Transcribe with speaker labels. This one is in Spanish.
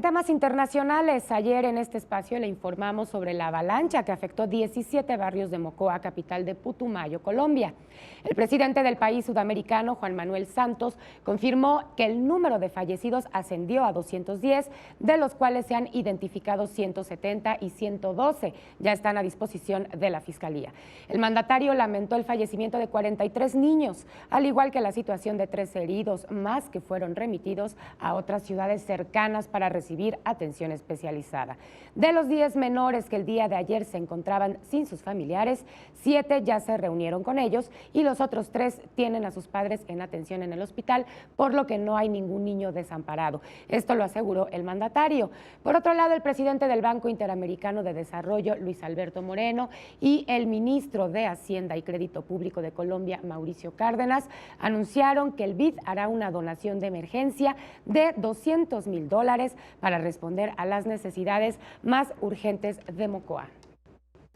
Speaker 1: En temas internacionales, ayer en este espacio le informamos sobre la avalancha que afectó 17 barrios de Mocoa, capital de Putumayo, Colombia. El presidente del país sudamericano, Juan Manuel Santos, confirmó que el número de fallecidos ascendió a 210, de los cuales se han identificado 170 y 112 ya están a disposición de la Fiscalía. El mandatario lamentó el fallecimiento de 43 niños, al igual que la situación de 13 heridos más que fueron remitidos a otras ciudades cercanas para recibir atención especializada. De los 10 menores que el día de ayer se encontraban sin sus familiares, 7 ya se reunieron con ellos y los otros 3 tienen a sus padres en atención en el hospital, por lo que no hay ningún niño desamparado. Esto lo aseguró el mandatario. Por otro lado, el presidente del Banco Interamericano de Desarrollo, Luis Alberto Moreno, y el ministro de Hacienda y Crédito Público de Colombia, Mauricio Cárdenas, anunciaron que el BID hará una donación de emergencia de $200,000 para responder a las necesidades más urgentes de Mocoa.